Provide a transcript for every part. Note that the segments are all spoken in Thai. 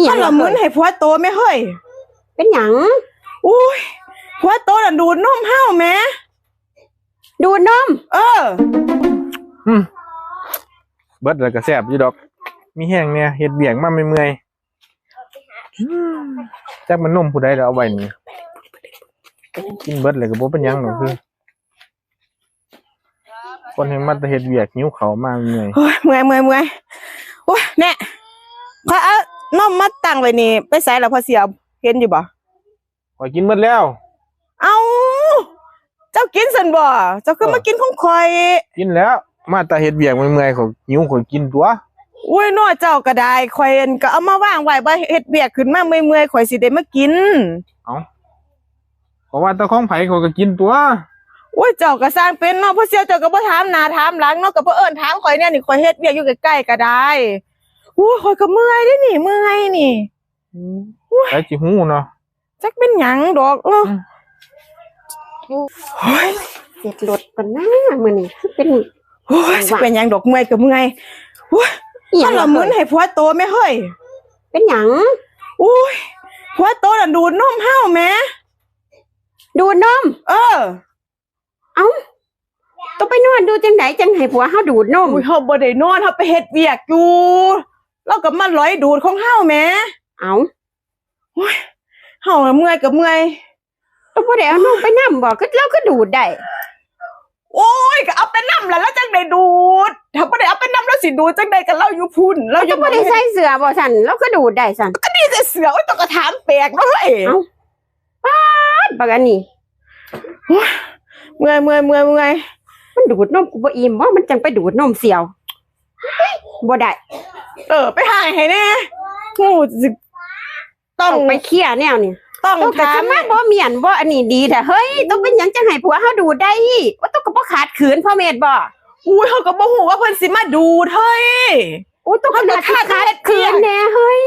ถ้าเรามื้นให้ผัวโตไม่เฮ้ยเป็นหยังอุ้ยผัวโตน่ะดูดนมเฮาแม่ดูดนมเบิดแล้วก็แซ่บอยู่ดอกมีแห้งเนี่ยเฮ็ดเบียงมาเมื่อยจักมันนมผู้ใดแล้วเอาไว้นี่กินเบิดเลยก็บ่เป็นหยังหรอกคือคนให้มาแต่เฮ็ดเบียกหิวข้าวมาเมื่อยโอ้ยเมื่อยโอ้ยแน่ข้อยเอานมมาตั้งไว้นี่ไปใส่แล้วพอเสียเห็นอยู่บ่ข้อยกินหมดแล้วเอาเจ้ากินซั่นบ่เจ้าคือมากินของข่อยกินแล้วมาแต่เฮ็ดเบียกเมื่อยๆเขาหิวข้อยกินตัวอุ้ยน้อเจ้าก็ได้ข่อยก็เอามาวางไว้บ่เฮ็ดเบียกขึ้นมาเมื่อยๆข่อยสิได้มากินเอ้าเพราะว่าตะของไผเขาก็กินตัวโอ้ยเจ้าก็สร้างเป็นเนาะพอเสียเจ้าก็บ่ถามหน้าถามหลังเนาะก็บ่เอิ้นถามข่อยเนี่ยนี่ข่อยเฮ็ดเวียกอยู่ใกล้ๆก็ได้โอ้ยข่อยก็เมื่อยเด้นี่เมื่อยนี่ไผสิฮู้เนาะจักเป็นหยังดอกโอ้ยเสร็จรถก่อนนะมื้อนี้คือเป็นโอ้ยสิเป็นหยังดอกเมื่อยก็เมื่อยโอ้ยถ้าเรามื้นให้ผัวโตแม่เฮ้ยเป็นหยังโอ้ยผัวโตน่ะดูดนมเฮาแม่ดูดนมเอ้าต้องไปนอนดูจังไดจังให้ผัวเฮาดูดนมอุ้ยเฮาบ่ได้นอนเฮาไปเฮ็ดเวียกอยู่เราก็มาร้อยดูดของเฮาแหมเอ้าโอ้ยเฮาเมื่อยก็เมื่อยต้องบ่ได้เอานมไปนำบ่ก็เราก็ดูดได้โอ้ยก็เอาไปนำแล้วจังได้ดูดถ้าบ่ได้เอาไปนำแล้วสิดูดจังได๋ก็เราอยู่พุ่นเราอยู่บ่ได้ใส่เสื้อบ่ซั่นเราก็ดูดได้ซั่นก็ดีแต่เสื้อโอ้ยต้องก็ถามแปลกเนาะเฮ้ยเอ้าป๊าดบักอันนี้โอ้ยเมื่อยมันดูดนมกูบ่อิ่มว่ามันจังไปดูดนมเสี่ยวบ่ได้ไปหาให้แน่งูสิต้องไปเคลียร์แนวนี่ต้องถามมาบ่เมียนบ่อันนี้ดีแท้เฮ้ยต้องเป็นหยังจังให้ผัวเฮาดูดได้ว่าต้องก็บ่ขาดขืนพ่อแม่บ่อุ้ยเฮาก็บ่ฮู้ว่าเพิ่นสิมาดูดเฮ้ยโอ้ต้องขาดขืนแน่เฮ้ย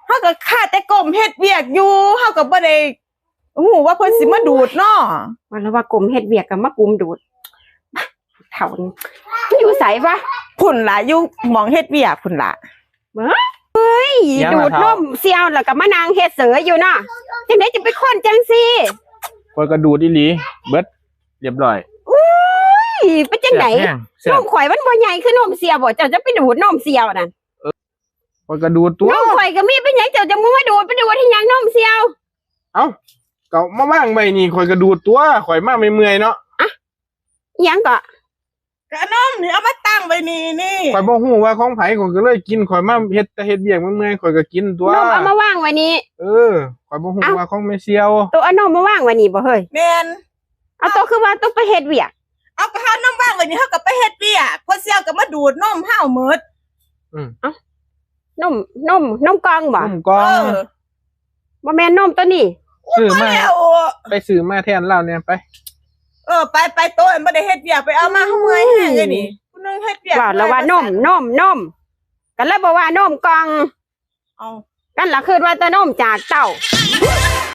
เฮาก็ขาดแต่ก้มเฮ็ดเวียกอยู่เฮาก็บ่ได้ฮู้ว่าเพิ่นสิมาดูดเนาะว่าแล้วว่ากลมเฮ็ดเวียกก็มากุมดูดเฒ่านี่อยู่ไสวะพุ่นล่ะอยู่หม่องเฮ็ดเวียกพุ่นล่ะเฮ้ยดูดนมเสี่ยวแล้วก็มานั่งเฮ็ดเสืออยู่เนาะจังได๋จะไปคนจังซี่ข่อยก็ดูดอีหลีเบิดเรียบร้อยอุ้ยเป็นจังได๋นมข่อยมันบ่ใหญ่คือนมเสี่ยวบ่เจ้าจะไปดูดนมเสี่ยวนั่นข่อยก็ดูดตัวนมข่อยก็มีเป็นหยังเจ้าจะมาดูดให้หยังนมเสี่ยวเอ้าก็มาว่างไว้นี่ข่อยก็ดูดตัวข่อยมาเมื่อยๆเนาะอะหยังก็นมนี่เอามาตั้งไว้นี่ข่อยบ่ฮู้ว่าของไผข่อยก็เลยกินข่อยมาเฮ็ดแต่เฮ็ดเบียกเมื่อยๆข่อยก็กินตัวนมเอามาวางไว้นี่ข่อยบ่ฮู้ว่าของแม่เสี่ยวตัวเอานมมาวางไว้นี่บ่เฮ้ยแม่นเอาตัวคือว่าต้องไปเฮ็ดเวียกเอาก็เฮานมวางไว้นี่เฮาก็ไปเฮ็ดเวียกพอเสี่ยวก็มาดูดนมเฮาหมดเอ้านมกองบ่นมกองบ่แม่นนมตัวนี้ซื้อมาไปซื้อมาแทนเราเนี่ยไปไปโต๊ะบ่ได้เฮ็ดเวียกไปเอามาเฮาเมื่อยแฮงเลยนี่ผู้นึงเฮ็ดเวียกว่าแล้วว่านมกันแล้วบ่ว่านมกองเอากันล่ะคือว่าแต่นมจากเต้า